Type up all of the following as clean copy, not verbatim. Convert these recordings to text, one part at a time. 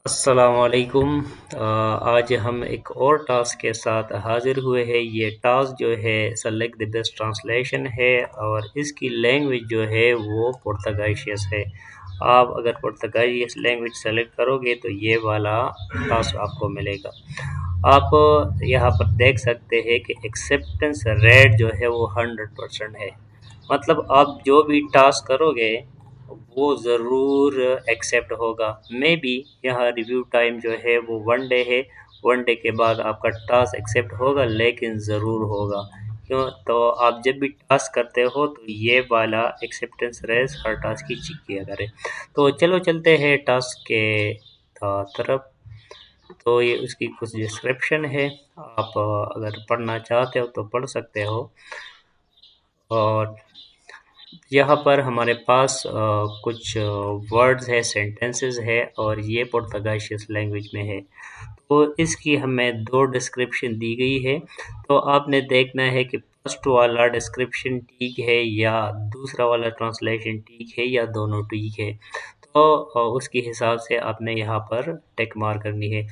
अस्सलामुअलैकुम। आज हम एक और टास्क के साथ हाजिर हुए हैं। ये टास्क जो है सेलेक्ट द बेस्ट ट्रांसलेशन है और इसकी लैंग्वेज जो है वो पुर्तगालिश है। आप अगर पुर्तगालिश लैंग्वेज सेलेक्ट करोगे तो ये वाला टास्क आपको मिलेगा। आप यहाँ पर देख सकते हैं कि एक्सेप्टेंस रेट जो है वो 100% है। मतलब आप जो भी टास्क करोगे वो ज़रूर एक्सेप्ट होगा। मे बी यहाँ रिव्यू टाइम जो है वो 1 डे है। 1 डे के बाद आपका टास्क एक्सेप्ट होगा, लेकिन ज़रूर होगा। क्यों? तो आप जब भी टास्क करते हो तो ये वाला एक्सेप्टेंस रेस हर टास्क की चेक किया करें। तो चलो चलते हैं टास्क के तरफ। तो ये उसकी कुछ डिस्क्रिप्शन है। आप अगर पढ़ना चाहते हो तो पढ़ सकते हो। और यहाँ पर हमारे पास कुछ वर्ड्स है, सेंटेंसेस है और ये पुर्तगालिश लैंग्वेज में है। तो इसकी हमें दो डिस्क्रिप्शन दी गई है। तो आपने देखना है कि फर्स्ट वाला डिस्क्रिप्शन ठीक है या दूसरा वाला ट्रांसलेशन ठीक है या दोनों ठीक है। तो उसके हिसाब से आपने यहाँ पर टिक मार्क करनी है।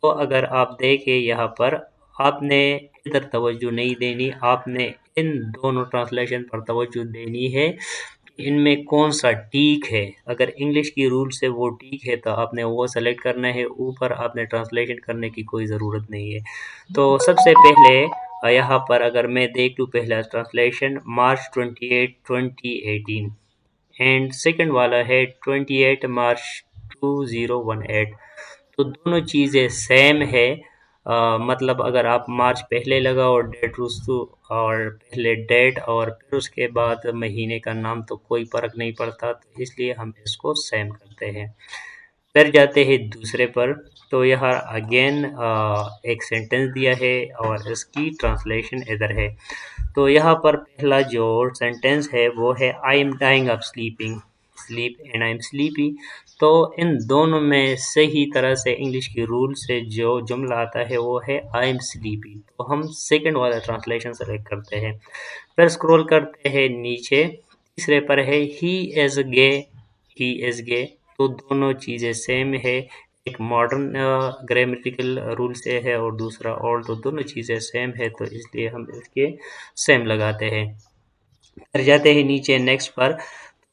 तो अगर आप देखें यहाँ पर, आपने इधर तवज्जो नहीं देनी, आपने इन दोनों ट्रांसलेशन पर तवज्जो देनी है। इनमें कौन सा ठीक है। अगर इंग्लिश की रूल से वो ठीक है तो आपने वो सेलेक्ट करना है, ऊपर आपने ट्रांसलेशन करने की कोई ज़रूरत नहीं है। तो सबसे पहले यहाँ पर अगर मैं देख लूँ, पहला ट्रांसलेशन मार्च 28 2018 एंड सेकंड वाला है 28 मार्च 2018। तो दोनों चीज़ें सेम है। मतलब अगर आप मार्च पहले लगाओ डेट रुस्तु और पहले डेट और फिर उसके बाद महीने का नाम, तो कोई फ़र्क नहीं पड़ता, तो इसलिए हम इसको सेम करते हैं। फिर जाते हैं दूसरे पर। तो यहाँ अगेन एक सेंटेंस दिया है और इसकी ट्रांसलेशन इधर है। तो यहाँ पर पहला जो सेंटेंस है वो है I am dying of sleeping, sleep and I am sleepy. तो इन दोनों में सही तरह से इंग्लिश की रूल से जो जुमला आता है वो है आई एम स्लीपी। तो हम सेकंड वाला ट्रांसलेशन सेलेक्ट करते हैं। फिर स्क्रॉल करते हैं नीचे, तीसरे पर है he is gay, he is गे। तो दोनों चीज़ें सेम है। एक मॉडर्न ग्रामेटिकल रूल से है और दूसरा ओल्ड, तो दोनों चीज़ें सेम है, तो इसलिए हम इसके सेम लगाते हैं। फिर जाते हैं नीचे नेक्स्ट पर।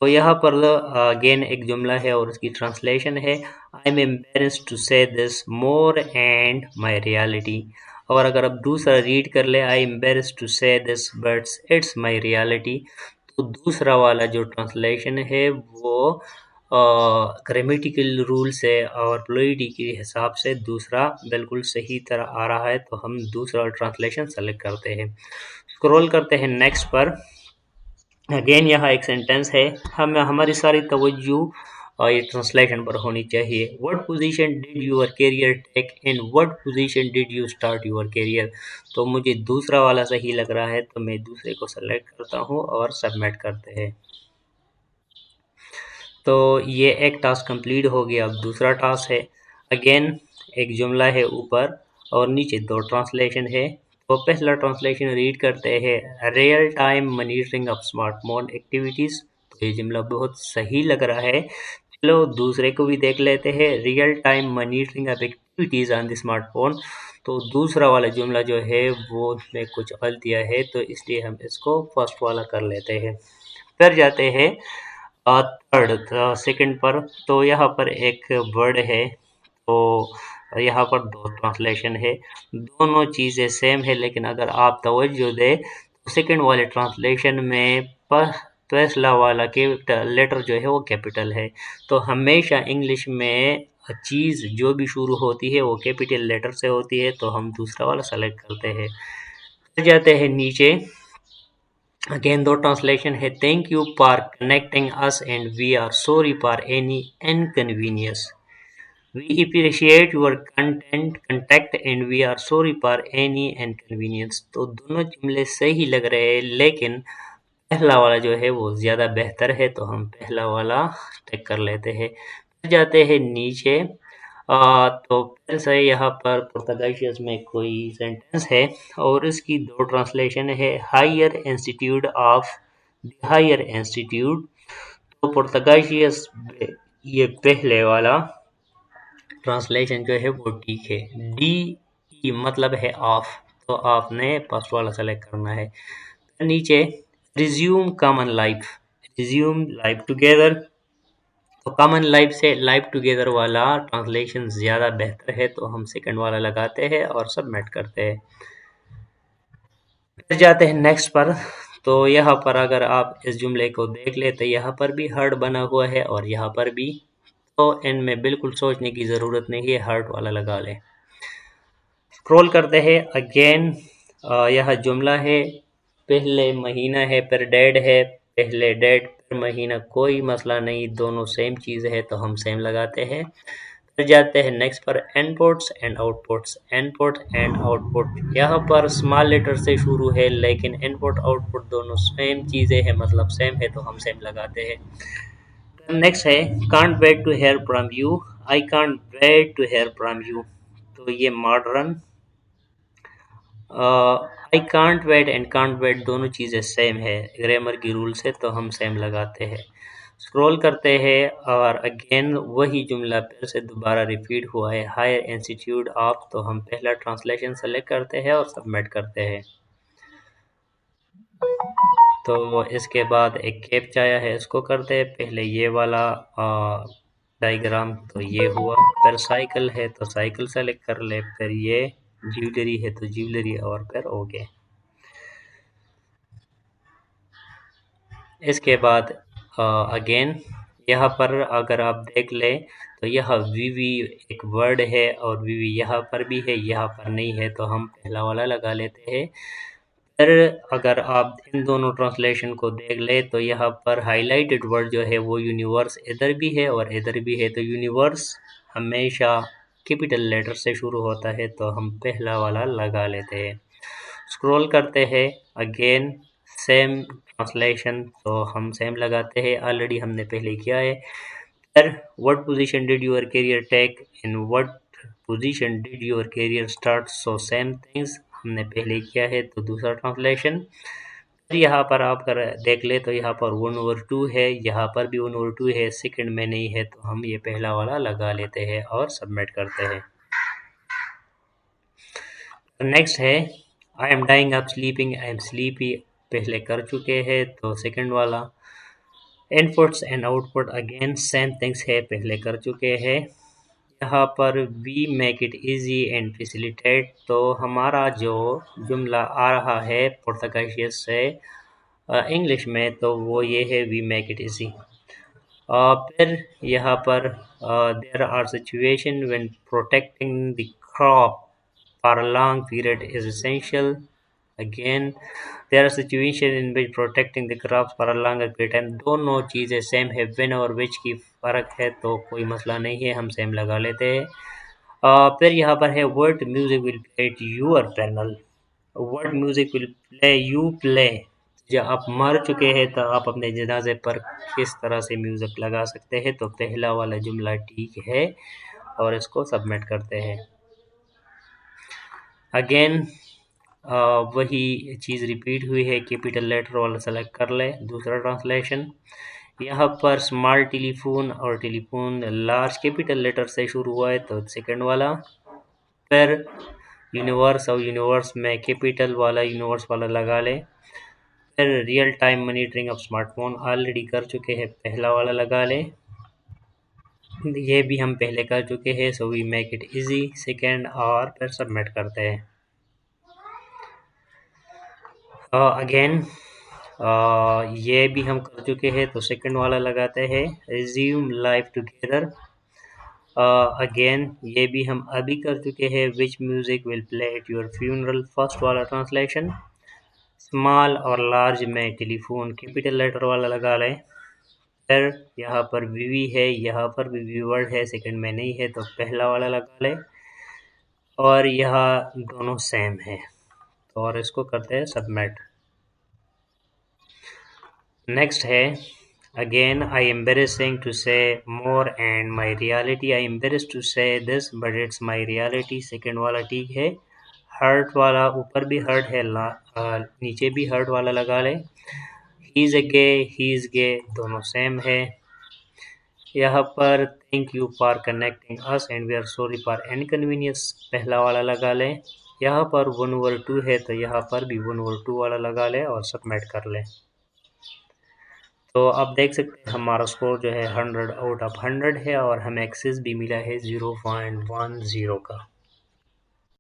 तो यहाँ पर अगेन एक जुमला है और उसकी ट्रांसलेशन है I M embarrassed to say this more and my reality. और अगर आप दूसरा रीड कर ले, आई embarrassed to say this but it's my reality. तो दूसरा वाला जो ट्रांसलेशन है वो ग्रामेटिकल रूल से और फ्लूइडिटी के हिसाब से दूसरा बिल्कुल सही तरह आ रहा है, तो हम दूसरा ट्रांसलेशन सेलेक्ट करते हैं। स्क्रॉल करते हैं नेक्स्ट पर। अगेन यहाँ एक सेंटेंस है, हम हमारी सारी तवज्जो ये ट्रांसलेशन पर होनी चाहिए। What position did your career take, in what position did you start your career. तो मुझे दूसरा वाला सही लग रहा है, तो मैं दूसरे को सेलेक्ट करता हूँ और सबमिट करते हैं। तो ये एक टास्क कंप्लीट हो गया। अब दूसरा टास्क है, अगेन एक जुमला है ऊपर और नीचे दो ट्रांसलेशन है। तो पहला ट्रांसलेशन रीड करते हैं, real time monitoring of smartphone activities. तो ये जुमला बहुत सही लग रहा है। चलो दूसरे को भी देख लेते हैं, real time monitoring of activities on the smartphone. तो दूसरा वाला जुमला जो है वो उसमें कुछ गलत दिया है, तो इसलिए हम इसको फर्स्ट वाला कर लेते हैं। फिर जाते हैं थर्ड सेकंड पर। तो यहाँ पर एक वर्ड है, तो यहाँ पर दो ट्रांसलेशन है। दोनों चीज़ें सेम है, लेकिन अगर आप तवज्जो दें तो सेकंड वाले ट्रांसलेशन में पहला वाला कैपिटल लेटर जो है वो कैपिटल है। तो हमेशा इंग्लिश में चीज़ जो भी शुरू होती है वो कैपिटल लेटर से होती है, तो हम दूसरा वाला सेलेक्ट करते हैं। फिर जाते हैं नीचे, अगेन दो ट्रांसलेशन है, thank you for connecting us and we are sorry for any inconvenience. We appreciate your contact and we are sorry for any inconvenience. तो दोनों जुमले सही लग रहे हैं, लेकिन पहला वाला जो है वो ज़्यादा बेहतर है, तो हम पहला वाला टिक कर लेते हैं। फिर जाते हैं नीचे। तो फिर से यहाँ पर पुर्तगालिश में कोई सेंटेंस है और इसकी दो ट्रांसलेशन है, higher institute of, higher institute. तो पुर्तगालिश ये पहले वाला ट्रांसलेशन जो है वो ठीक है। डी ई मतलब है ऑफ, तो आपने फर्स्ट वाला सेलेक्ट करना है। नीचे resume common life, resume life together, तो कॉमन लाइफ से लाइफ टुगेदर वाला ट्रांसलेशन ज़्यादा बेहतर है, तो हम सेकंड वाला लगाते हैं और सबमिट करते हैं। फिर जाते हैं नेक्स्ट पर। तो यहाँ पर अगर आप इस जुमले को देख ले तो यहाँ पर भी हार्ट बना हुआ है और यहाँ पर भी, तो इनमें बिल्कुल सोचने की ज़रूरत नहीं है, हार्ट वाला लगा लें। स्क्रॉल करते हैं अगेन, यह जुमला है, पहले महीना है फिर डेट है, पहले डेट फिर महीना, कोई मसला नहीं, दोनों सेम चीज़ है तो हम सेम लगाते हैं। फिर जाते हैं नेक्स्ट पर, inputs and outputs, input and output, यहाँ पर स्मॉल लेटर से शुरू है लेकिन इनपुट आउटपुट दोनों सेम चीज़ें हैं, मतलब सेम है तो हम सेम लगाते हैं। नेक्स्ट है can't wait to hear from you, I can't wait to hear from you, तो ये modern, I can't wait and can't wait दोनों चीज़ें सेम है ग्रामर की रूल से, तो हम सेम लगाते हैं। स्क्रॉल करते हैं और अगेन वही जुमला फिर से दोबारा रिपीट हुआ है, हायर इंस्टीट्यूट ऑफ, तो हम पहला ट्रांसलेशन सेलेक्ट करते हैं और सबमिट करते हैं। तो इसके बाद एक कैप्चा आया है, इसको करते हैं। पहले ये वाला डायग्राम, तो ये हुआ, फिर साइकिल है तो साइकिल सेलेक्ट कर ले, फिर ये ज्वेलरी है तो ज्वेलरी, और फिर ओके। इसके बाद अगेन यहाँ पर अगर आप देख लें तो यह वीवी एक वर्ड है और वीवी यहाँ पर भी है, यहाँ पर नहीं है, तो हम पहला वाला लगा लेते हैं। फिर अगर आप इन दोनों ट्रांसलेशन को देख लें तो यहाँ पर हाईलाइटेड वर्ड जो है वो यूनिवर्स इधर भी है और इधर भी है, तो यूनिवर्स हमेशा कैपिटल लेटर से शुरू होता है, तो हम पहला वाला लगा लेते हैं। स्क्रॉल करते हैं अगेन सेम ट्रांसलेशन, तो हम सेम लगाते हैं, ऑलरेडी हमने पहले किया है। फिर what position did your career take, in what position did your career start, so same things हमने पहले किया है, तो दूसरा ट्रांसलेशन। फिर यहाँ पर आप कर देख ले तो यहाँ पर 1/2 है, यहाँ पर भी 1/2 है, सेकंड में नहीं है, तो हम ये पहला वाला लगा लेते हैं और सबमिट करते हैं। नेक्स्ट है I am dying of sleeping, I am sleepy, पहले कर चुके हैं, तो सेकंड वाला। Inputs and output again same things है, पहले कर चुके हैं। यहाँ पर we make it easy and facilitate, तो हमारा जो जुमला आ रहा है पुर्तगालिस से इंग्लिश में, तो वो ये है वी मेक इट इजी। फिर यहाँ पर there are situation when protecting the crop for a long period is essential. Again, there are situations in which protecting the crops for a longer period time, दोनों चीज़ें same है, win और विच की फ़र्क है, तो कोई मसला नहीं है, हम सेम लगा लेते हैं। फिर यहाँ पर है what music will play at your panel, what music will play you play, जब आप मर चुके हैं तो आप अपने जनाजे पर किस तरह से म्यूज़िक लगा सकते हैं, तो पहला वाला जुमला ठीक है और इसको सबमिट करते हैं। अगेन वही चीज़ रिपीट हुई है, कैपिटल लेटर वाला सेलेक्ट कर ले। दूसरा ट्रांसलेशन, यहाँ पर स्मॉल टेलीफोन और टेलीफोन लार्ज कैपिटल लेटर से शुरू हुआ है, तो सेकंड वाला। फिर यूनिवर्स और यूनिवर्स में कैपिटल वाला यूनिवर्स वाला लगा ले। फिर real time monitoring of smartphone already कर चुके हैं, पहला वाला लगा ले, ये भी हम पहले कर चुके हैं, so we make it easy, second, और फिर सबमिट करते हैं। अगेन ये भी हम कर चुके हैं, तो सेकंड वाला लगाते हैं, रिज्यूम लाइफ टुगेदर। अगेन ये भी हम अभी कर चुके हैं, which music will play at your funeral, first वाला ट्रांसलेशन। स्मॉल और लार्ज में टेलीफोन कैपिटल लेटर वाला लगा लें। फिर यहाँ पर वीवी है, यहाँ पर भी वी वर्ड है, सेकंड में नहीं है, तो पहला वाला लगा लें, और यहाँ दोनों सेम है, तो और इसको करते हैं सबमिट। नेक्स्ट है again I embarrassing to say more and my reality, I embarrass to say this but it's my reality, second वाला ठीक है। हर्ट वाला ऊपर भी हर्ट है, नीचे भी हर्ट वाला लगा ले। He is a gay, he is गे, दोनों सेम है। यहाँ पर thank you for connecting us and we are sorry for inconvenience पहला वाला लगा लें। यहाँ पर 1/2 है तो यहाँ पर भी 1/2 वाला लगा लें और सबमिट कर लें। तो आप देख सकते हैं हमारा स्कोर जो है 100 आउट ऑफ 100 है और हमें एक्सेस भी मिला है 0.10 का।